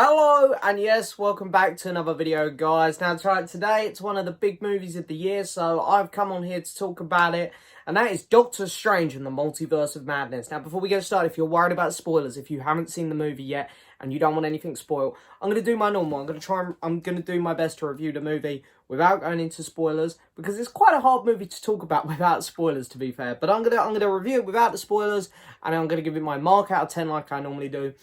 Hello, and yes, welcome back to another video, guys. Now, today it's one of the big movies of the year, so I've come on here to talk about it, and that is Doctor Strange and the Multiverse of Madness. Now, before we get started, if you're worried about spoilers, if you haven't seen the movie yet, and you don't want anything spoiled, I'm going to do my normal. I'm going to do my best to review the movie without going into spoilers, because it's quite a hard movie to talk about without spoilers, to be fair. But I'm going to review it without the spoilers, and I'm going to give it my mark out of 10 like I normally do.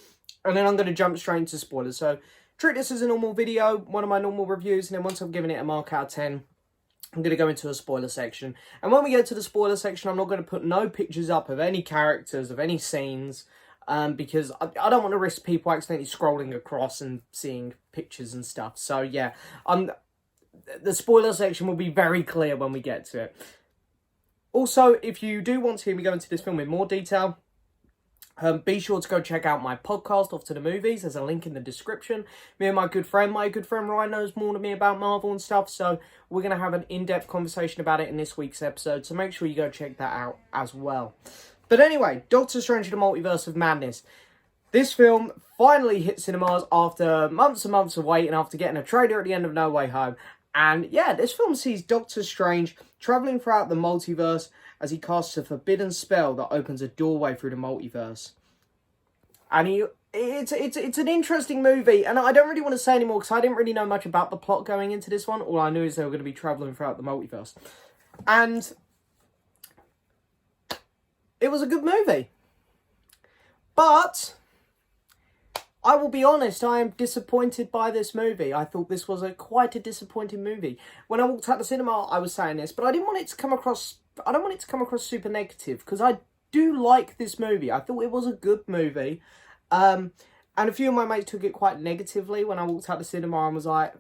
And then I'm going to jump straight into spoilers. So, treat this as a normal video, one of my normal reviews. And then once I've given it a mark out of 10, I'm going to go into a spoiler section. And when we get to the spoiler section, I'm not going to put no pictures up of any characters, of any scenes. Because I don't want to risk people accidentally scrolling across and seeing pictures and stuff. So, yeah. The spoiler section will be very clear when we get to it. Also, if you do want to hear me go into this film in more detail, be sure to go check out my podcast, Off to the Movies. There's a link in the description. Me and my good friend Ryan knows more than me about Marvel and stuff, so we're going to have an in-depth conversation about it in this week's episode, so make sure you go check that out as well. But anyway, Doctor Strange and the Multiverse of Madness. This film finally hit cinemas after months and months of waiting, after getting a trailer at the end of No Way Home. And yeah, this film sees Doctor Strange travelling throughout the multiverse as he casts a forbidden spell that opens a doorway through the multiverse. And it's an interesting movie, and I don't really want to say anymore because I didn't really know much about the plot going into this one. All I knew is they were going to be travelling throughout the multiverse. And it was a good movie. But I will be honest, I am disappointed by this movie. I thought this was quite a disappointing movie. When I walked out the cinema, I was saying this, but I didn't want it to come across, I don't want it to come across super negative, because I do like this movie. I thought it was a good movie. And a few of my mates took it quite negatively when I walked out the cinema and was like,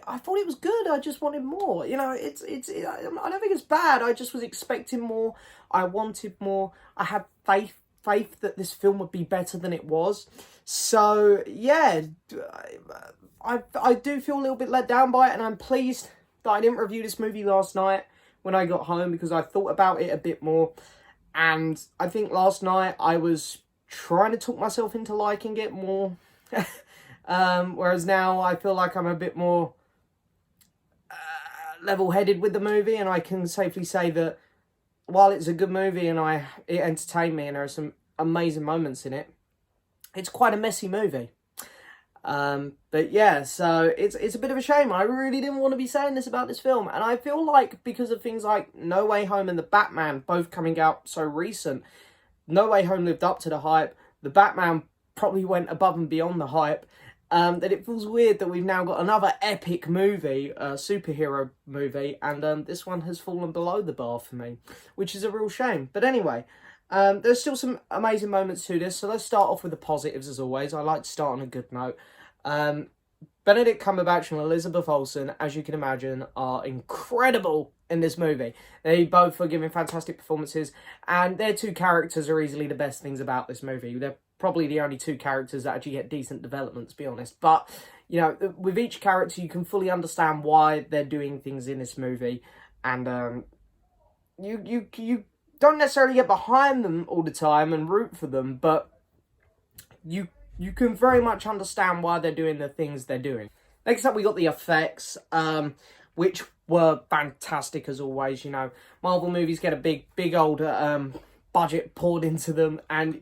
I thought it was good, I just wanted more. You know, I don't think it's bad, I just was expecting more, I wanted more, I had faith that this film would be better than it was. So, yeah, I do feel a little bit let down by it, and I'm pleased that I didn't review this movie last night when I got home, because I thought about it a bit more, and I think last night I was trying to talk myself into liking it more, whereas now I feel like I'm a bit more level-headed with the movie, and I can safely say that while it's a good movie and it entertained me and there are some amazing moments in it, it's quite a messy movie. But yeah, so it's a bit of a shame. I really didn't want to be saying this about this film, and I feel like because of things like No Way Home and The Batman both coming out so recent, No Way Home lived up to the hype, The Batman probably went above and beyond the hype, that it feels weird that we've now got another epic movie, superhero movie, and this one has fallen below the bar for me, which is a real shame. But anyway, there's still some amazing moments to this, so let's start off with the positives as always. I like to start on a good note. Benedict Cumberbatch and Elizabeth Olsen, as you can imagine, are incredible in this movie. They both are giving fantastic performances, and their two characters are easily the best things about this movie. They're probably the only two characters that actually get decent development, to be honest. But, you know, with each character, you can fully understand why they're doing things in this movie, and you don't necessarily get behind them all the time and root for them, but you can very much understand why they're doing the things they're doing. Next up, we got the effects, which were fantastic as always. You know, Marvel movies get a big old budget poured into them, and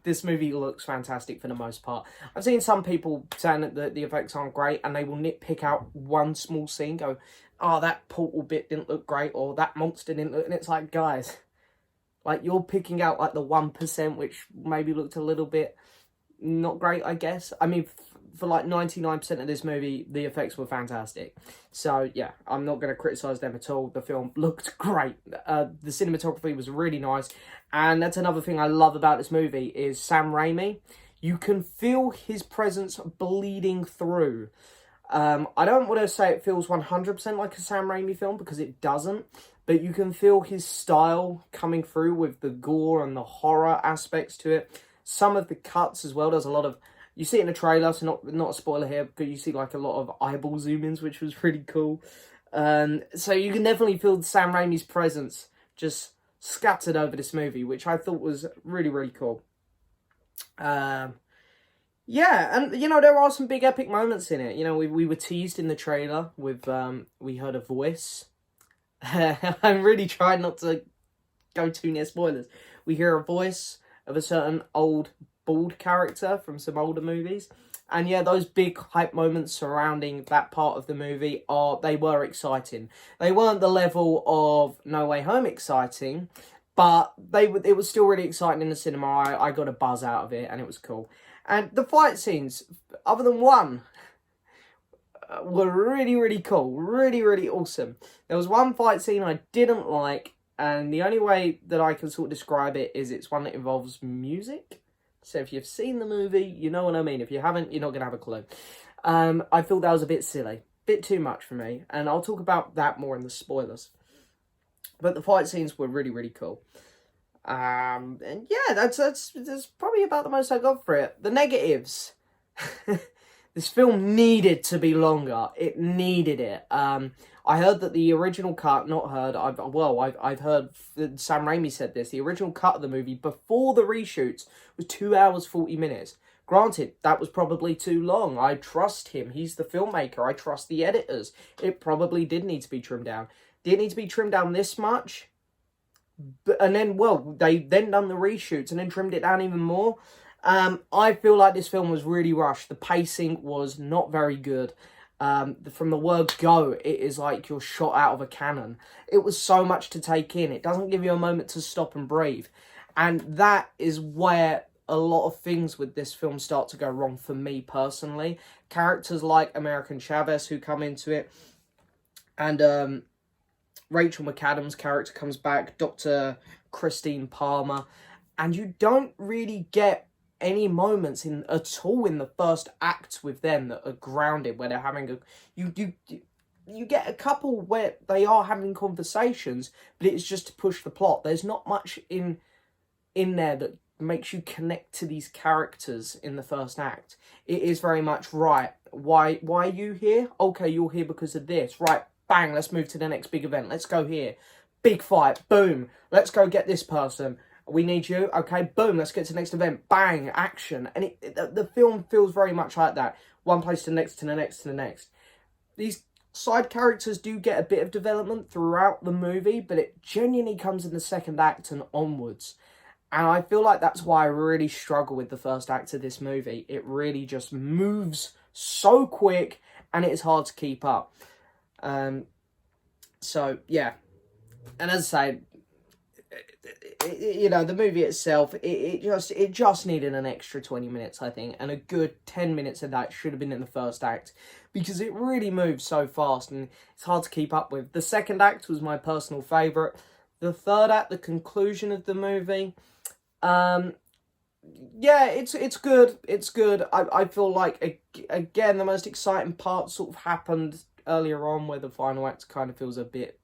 this movie looks fantastic for the most part. I've seen some people saying that the effects aren't great, and they will nitpick out one small scene, go, oh, that portal bit didn't look great, or that monster didn't look, and it's like, guys, like, you're picking out like the 1%, which maybe looked a little bit not great, I guess. I mean, for like 99% of this movie, the effects were fantastic. So, yeah, I'm not going to criticise them at all. The film looked great. The cinematography was really nice. And that's another thing I love about this movie is Sam Raimi. You can feel his presence bleeding through. I don't want to say it feels 100% like a Sam Raimi film, because it doesn't. But you can feel his style coming through with the gore and the horror aspects to it. Some of the cuts as well, there's a lot of, you see it in the trailer, so not a spoiler here, but you see like a lot of eyeball zoom-ins, which was pretty cool. So you can definitely feel Sam Raimi's presence just scattered over this movie, which I thought was really, really cool. Yeah, and you know, there are some big epic moments in it. You know, we were teased in the trailer with we heard a voice. I'm really trying not to go too near spoilers. We hear a voice of a certain old bald character from some older movies. And yeah, those big hype moments surrounding that part of the movie they were exciting. They weren't the level of No Way Home exciting, but it was still really exciting in the cinema. I got a buzz out of it, and it was cool. And the fight scenes, other than one, were really, really cool. Really, really awesome. There was one fight scene I didn't like, and the only way that I can sort of describe it is it's one that involves music. So if you've seen the movie, you know what I mean. If you haven't, you're not going to have a clue. I thought that was a bit silly. Bit too much for me. And I'll talk about that more in the spoilers. But the fight scenes were really, really cool. And yeah, that's probably about the most I got for it. The negatives. This film needed to be longer. It needed it. I heard that the original cut, not heard, I've heard that Sam Raimi said this, the original cut of the movie before the reshoots was 2 hours, 40 minutes. Granted, that was probably too long. I trust him. He's the filmmaker. I trust the editors. It probably did need to be trimmed down. Did it need to be trimmed down this much? And then, they then done the reshoots and then trimmed it down even more. I feel like this film was really rushed. The pacing was not very good. From the word go, it is like you're shot out of a cannon. It was so much to take in. It doesn't give you a moment to stop and breathe. And that is where a lot of things with this film start to go wrong for me personally. Characters like American Chavez who come into it, and Rachel McAdams' character comes back, Dr. Christine Palmer, and you don't really get any moments at all in the first act with them that are grounded, where they're having you get a couple where they are having conversations, but it's just to push the plot. There's not much in there that makes you connect to these characters in the first act. It is very much, right, why are you here? Okay, you're here because of this. Right, bang, let's move to the next big event. Let's go here. Big fight, boom. Let's go get this person. We need you. Okay, boom, let's get to the next event. Bang, action. And the film feels very much like that. One place to the next, to the next, to the next. These side characters do get a bit of development throughout the movie, but it genuinely comes in the second act and onwards. And I feel like that's why I really struggle with the first act of this movie. It really just moves so quick, and it is hard to keep up. So, yeah. And as I say, you know, the movie itself, it just needed an extra 20 minutes, I think, and a good 10 minutes of that should have been in the first act, because it really moves so fast and it's hard to keep up with. The second act was my personal favourite. The third act, the conclusion of the movie, yeah, it's good. It's good. I feel like, again, the most exciting part sort of happened earlier on, where the final act kind of feels a bit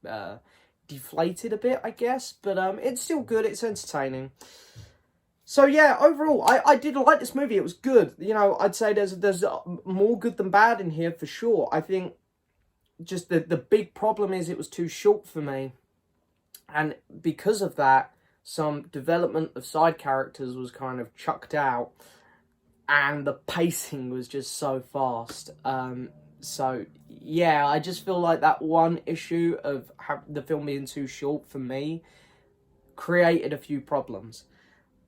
deflated a bit, I guess, but it's still good. It's entertaining. So yeah, overall, I did like this movie. It was good. You know, I'd say there's more good than bad in here for sure. I think just the big problem is it was too short for me, and because of that, some development of side characters was kind of chucked out, and the pacing was just so fast. So, yeah, I just feel like that one issue of the film being too short for me created a few problems.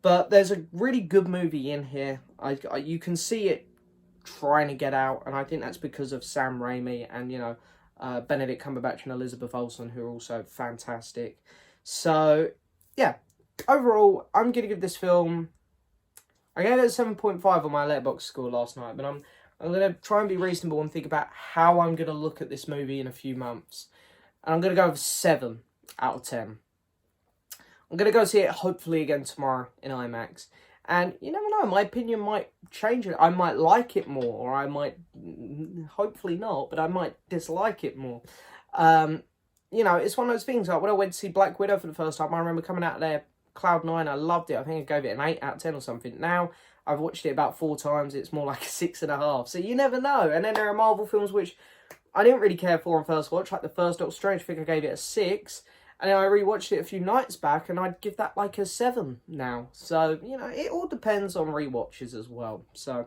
But there's a really good movie in here. You can see it trying to get out, and I think that's because of Sam Raimi and, you know, Benedict Cumberbatch and Elizabeth Olsen, who are also fantastic. So, yeah, overall, I'm going to give this film... I gave it a 7.5 on my Letterboxd score last night, but I'm going to try and be reasonable and think about how I'm going to look at this movie in a few months. And I'm going to go with 7 out of 10. I'm going to go see it hopefully again tomorrow in IMAX. And you never know, my opinion might change. I might like it more, or I might, hopefully not, but I might dislike it more. You know, it's one of those things, like when I went to see Black Widow for the first time, I remember coming out of there, Cloud 9, I loved it. I think I gave it an 8 out of 10 or something. Now, I've watched it about 4 times, it's more like a 6.5. So you never know. And then there are Marvel films which I didn't really care for on first watch, like the first Doctor Strange, I think I gave it a 6. And then I rewatched it a few nights back, and I'd give that like a 7 now. So, you know, it all depends on rewatches as well. So,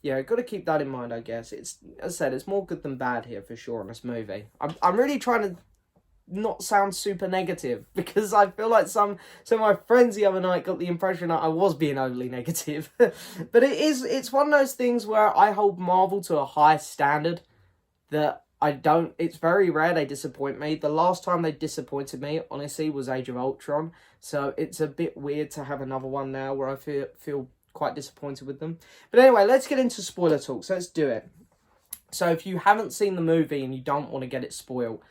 yeah, got to keep that in mind, I guess. It's, as I said, it's more good than bad here for sure in this movie. I'm really trying to not sound super negative, because I feel like some of my friends the other night got the impression that I was being overly negative. But it's one of those things where I hold Marvel to a high standard that I don't, it's very rare they disappoint me. The last time they disappointed me, honestly, was Age of Ultron. So it's a bit weird to have another one now where I feel quite disappointed with them. But anyway, let's get into spoiler talk. So let's do it. So if you haven't seen the movie and you don't want to get it spoiled,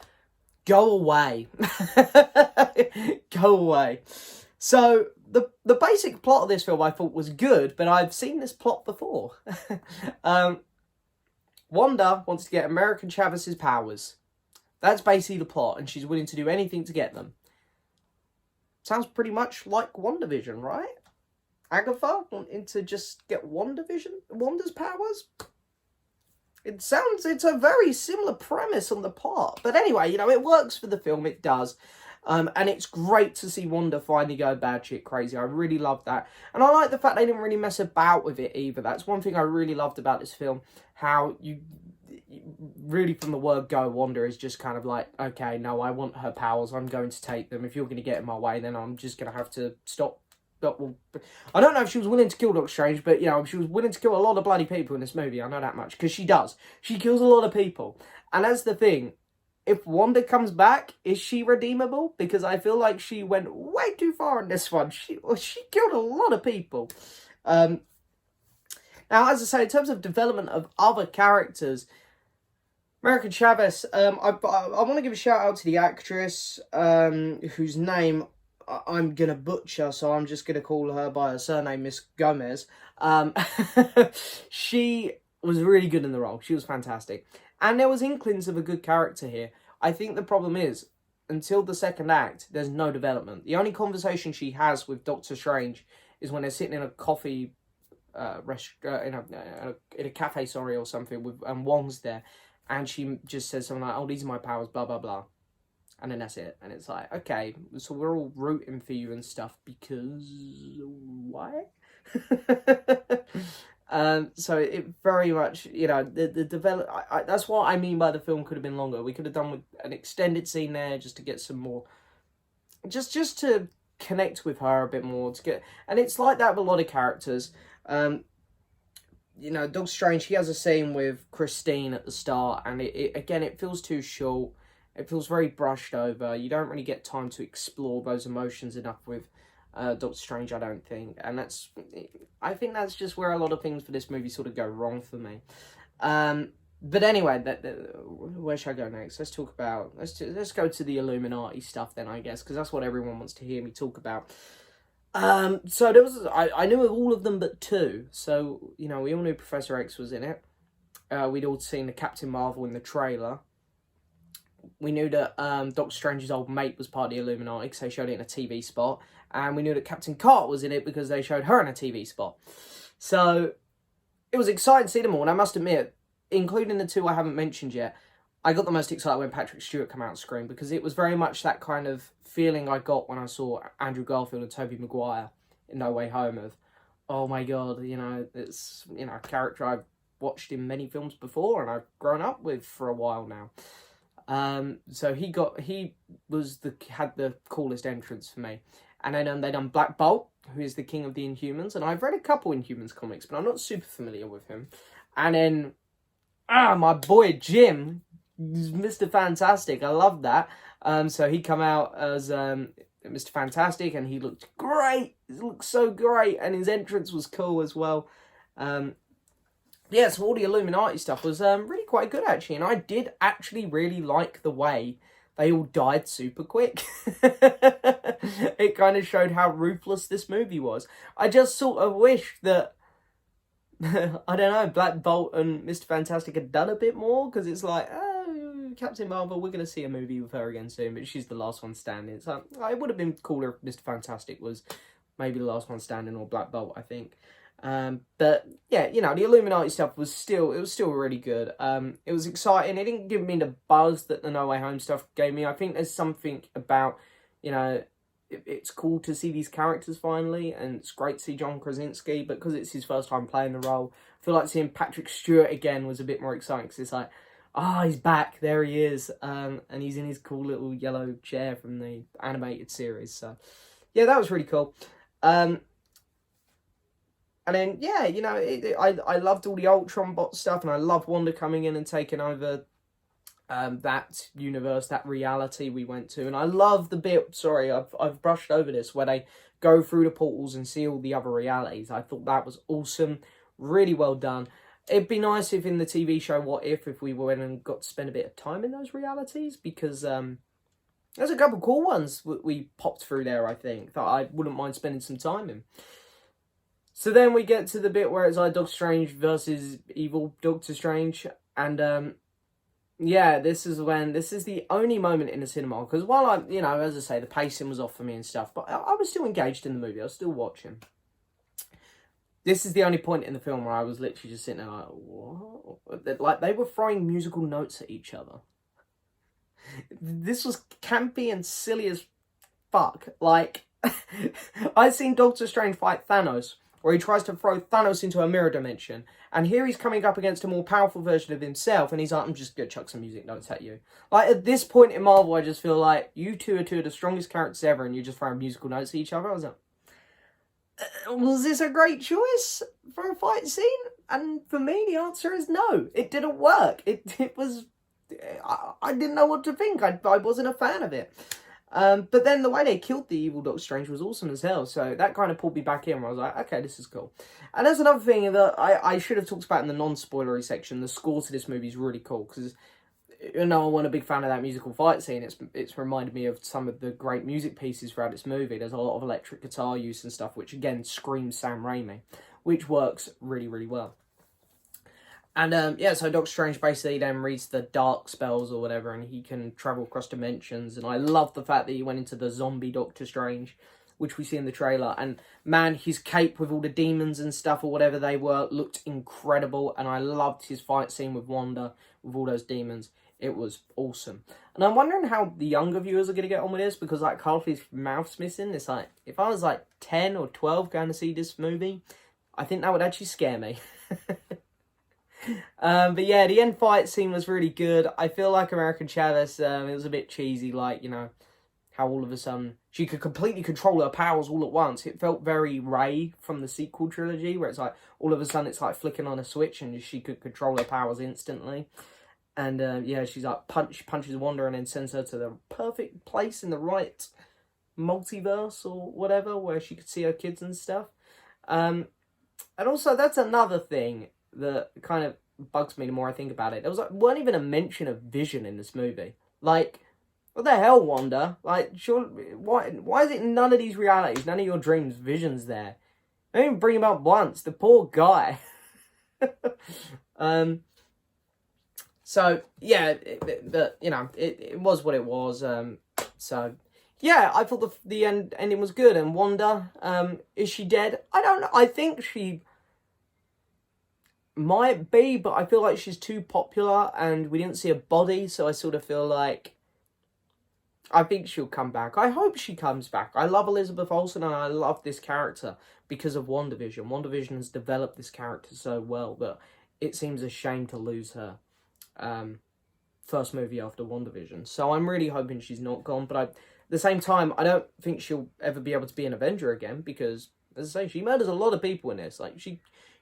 go away. Go away. So the basic plot of this film I thought was good, but I've seen this plot before. Wanda wants to get American Chavez's powers. That's basically the plot, and she's willing to do anything to get them. Sounds pretty much like WandaVision, right? Agatha wanting to just get Wanda's powers? It's a very similar premise on the part. But anyway, you know, it works for the film, it does. And it's great to see Wanda finally go batshit crazy. I really love that. And I like the fact they didn't really mess about with it either. That's one thing I really loved about this film. How you really, from the word go, Wanda is just kind of like, okay, no, I want her powers. I'm going to take them. If you're going to get in my way, then I'm just going to have to stop. Well, I don't know if she was willing to kill Doctor Strange, but, you know, she was willing to kill a lot of bloody people in this movie. I know that much, because she does. She kills a lot of people. And that's the thing. If Wanda comes back, is she redeemable? Because I feel like she went way too far in this one. She killed a lot of people. Now, as I say, in terms of development of other characters, American Chavez, I want to give a shout out to the actress, whose name I'm going to butcher, so I'm just going to call her by her surname, Miss Gomez. She was really good in the role. She was fantastic. And there was inklings of a good character here. I think the problem is, until the second act, there's no development. The only conversation she has with Doctor Strange is when they're sitting in a coffee restaurant, in a cafe, or something, with Wong's there. And she just says something like, oh, these are my powers, blah, blah, blah. And then that's it. And it's like, okay, so we're all rooting for you and stuff because why? So it very much, you know, the develop. That's what I mean by the film could have been longer. We could have done with an extended scene there just to get some more, just to connect with her a bit more. And it's like that with a lot of characters. You know, Doctor Strange, he has a scene with Christine at the start, and it feels too short. It feels very brushed over. You don't really get time to explore those emotions enough with Doctor Strange, I don't think. And I think that's just where a lot of things for this movie sort of go wrong for me. But anyway, where should I go next? Let's talk about, let's go to the Illuminati stuff then, I guess, because that's what everyone wants to hear me talk about. So there was, I knew of all of them but two. So, you know, we all knew Professor X was in it. We'd all seen the Captain Marvel in the trailer. We knew that Doctor Strange's old mate was part of the Illuminati because they showed it in a TV spot. And we knew that Captain Carter was in it because they showed her in a TV spot. So it was exciting to see them all. And I must admit, including the two I haven't mentioned yet, I got the most excited when Patrick Stewart came out on screen, because it was very much that kind of feeling I got when I saw Andrew Garfield and Tobey Maguire in No Way Home of, oh my God, you know, it's, you know, a character I've watched in many films before and I've grown up with for a while now. So he had the coolest entrance for me. And then they done Black Bolt, who is the king of the Inhumans. And I've read a couple Inhumans comics, but I'm not super familiar with him. And then, my boy Jim, Mr. Fantastic. I love that. So he come out as Mr. Fantastic, and he looked great. He looked so great. And his entrance was cool as well. Yeah, so all the Illuminati stuff was really quite good, actually. And I did actually really like the way they all died super quick. It kind of showed how ruthless this movie was. I just sort of wish that, I don't know, Black Bolt and Mr. Fantastic had done a bit more, because it's like, Captain Marvel, we're going to see a movie with her again soon, but she's the last one standing. So it would have been cooler if Mr. Fantastic was maybe the last one standing, or Black Bolt, I think. But yeah, you know, the Illuminati stuff was still really good. It was exciting. It didn't give me the buzz that the No Way Home stuff gave me. I think there's something about, you know, it's cool to see these characters finally, and it's great to see John Krasinski, but because it's his first time playing the role, I feel like seeing Patrick Stewart again was a bit more exciting, because it's like, he's back, there he is, and he's in his cool little yellow chair from the animated series, so, yeah, that was really cool. And then, yeah, you know, I loved all the Ultron bot stuff, and I love Wanda coming in and taking over that universe, that reality we went to. And I love the bit, sorry, I've brushed over this, where they go through the portals and see all the other realities. I thought that was awesome, really well done. It'd be nice if in the TV show What If we went and got to spend a bit of time in those realities, because there's a couple cool ones we popped through there, I think, that I wouldn't mind spending some time in. So then we get to the bit where it's like Doctor Strange versus evil Doctor Strange, and yeah, this is the only moment in the cinema, because while I, you know, as I say, the pacing was off for me and stuff, but I was still engaged in the movie, I was still watching. This is the only point in the film where I was literally just sitting there like, what? Like, they were throwing musical notes at each other. This was campy and silly as fuck. Like, I've seen Doctor Strange fight Thanos, where he tries to throw Thanos into a mirror dimension. And here he's coming up against a more powerful version of himself, and he's like, I'm just going to chuck some music notes at you. Like, at this point in Marvel, I just feel like, you two are two of the strongest characters ever, and you're just throwing musical notes at each other. I was like, was this a great choice for a fight scene? And for me, the answer is no. It didn't work. It was... I didn't know what to think. I wasn't a fan of it. But then the way they killed the evil Doctor Strange was awesome as hell. So that kind of pulled me back in, where I was like, okay, this is cool. And that's another thing that I should have talked about in the non-spoilery section. The score to this movie is really cool, because, you know, I wasn't a big fan of that musical fight scene. It's reminded me of some of the great music pieces throughout this movie. There's a lot of electric guitar use and stuff, which again screams Sam Raimi, which works really, really well. And, yeah, so Doctor Strange basically then reads the dark spells or whatever, and he can travel across dimensions. And I love the fact that he went into the zombie Doctor Strange, which we see in the trailer. And, man, his cape with all the demons and stuff or whatever they were looked incredible. And I loved his fight scene with Wanda with all those demons. It was awesome. And I'm wondering how the younger viewers are going to get on with this, because, like, half his mouth's missing. It's like, if I was, like, 10 or 12 going to see this movie, I think that would actually scare me. But yeah, the end fight scene was really good. I feel like American Chavez, it was a bit cheesy, like, you know, how all of a sudden she could completely control her powers all at once. It felt very Rey from the sequel trilogy, where it's like, all of a sudden it's like flicking on a switch and she could control her powers instantly. And yeah, she's like, punches Wanda and then sends her to the perfect place in the right multiverse or whatever, where she could see her kids and stuff. And also, that's another thing that kind of bugs me the more I think about it. There was like, weren't even a mention of Vision in this movie. Like, what the hell, Wanda? Like, sure, why is it in none of these realities, none of your dreams, Vision's there? I didn't even bring him up once. The poor guy. So yeah, you know, it was what it was. So yeah, I thought the ending was good. And Wanda, is she dead? I don't know. I think she might be, but I feel like she's too popular and we didn't see a body, so I sort of feel like I think she'll come back. I hope she comes back. I love Elizabeth Olsen and I love this character because of WandaVision. WandaVision has developed this character so well that it seems a shame to lose her first movie after WandaVision. So I'm really hoping she's not gone, but at the same time, I don't think she'll ever be able to be an Avenger again, because, as I say, she murders a lot of people in this. Like,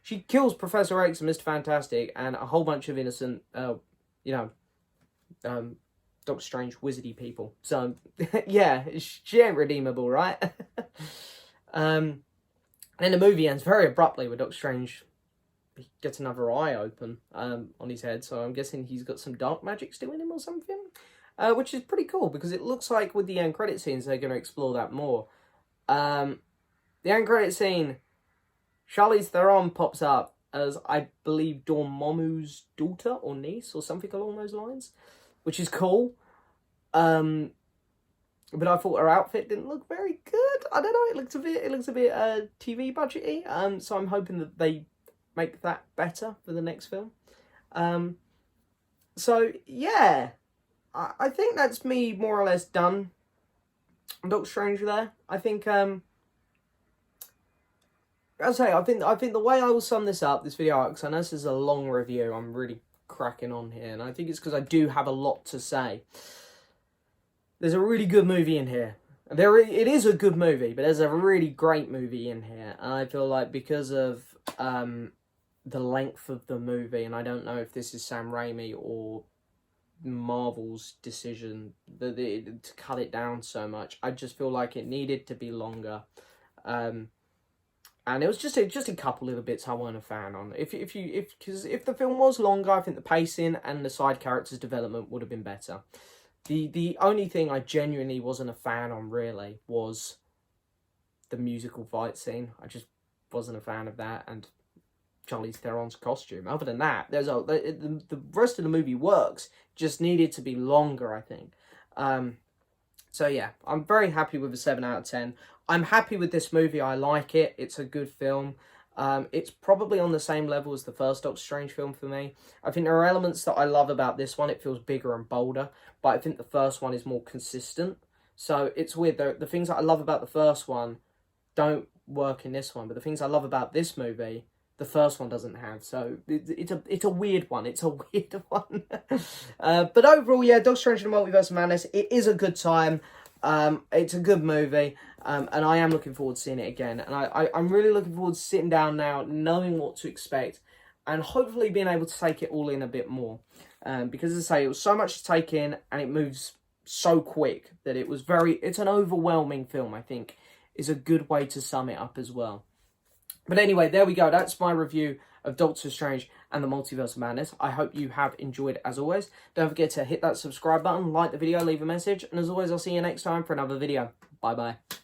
she kills Professor X and Mr. Fantastic and a whole bunch of innocent, you know, Doctor Strange wizardy people. So, yeah, she ain't redeemable, right? And then the movie ends very abruptly with Doctor Strange. He gets another eye open on his head, so I'm guessing he's got some dark magic still in him or something. Which is pretty cool, because it looks like with the end credit scenes, they're going to explore that more. The end credit scene, Charlize Theron pops up as, I believe, Dormammu's daughter or niece or something along those lines, which is cool. But I thought her outfit didn't look very good. I don't know, it looks a bit TV budgety. So I'm hoping that they make that better for the next film. So yeah, I think that's me more or less done Doctor Strange there. I think I think the way I will sum this up, this video, because I know this is a long review, I'm really cracking on here, and I think it's because I do have a lot to say. There's a really good movie in here. It is a good movie, but there's a really great movie in here, and I feel like because of the length of the movie, and I don't know if this is Sam Raimi or Marvel's decision to cut it down so much. I just feel like it needed to be longer, and it was just a couple little bits I weren't a fan on. Because if the film was longer, I think the pacing and the side characters' development would have been better. The only thing I genuinely wasn't a fan on really was the musical fight scene. I just wasn't a fan of that, and Charlize Theron's costume. Other than that, the rest of the movie works. Just needed to be longer, I think. So yeah, I'm very happy with a 7 out of 10. I'm happy with this movie. I like it. It's a good film. It's probably on the same level as the first Doctor Strange film for me. I think there are elements that I love about this one. It feels bigger and bolder, but I think the first one is more consistent. So it's weird. The things that I love about the first one don't work in this one, but the things I love about this movie, the first one doesn't have. So it's a weird one. It's a weird one. But overall, yeah, Doctor Strange and the Multiverse of Madness, it is a good time. It's a good movie, and I am looking forward to seeing it again. And I'm really looking forward to sitting down now, knowing what to expect, and hopefully being able to take it all in a bit more. Because as I say, it was so much to take in, and it moves so quick that it's an overwhelming film, I think, is a good way to sum it up as well. But anyway, there we go. That's my review of Doctor Strange and the Multiverse of Madness. I hope you have enjoyed as always. Don't forget to hit that subscribe button, like the video, leave a message, and as always, I'll see you next time for another video. Bye-bye.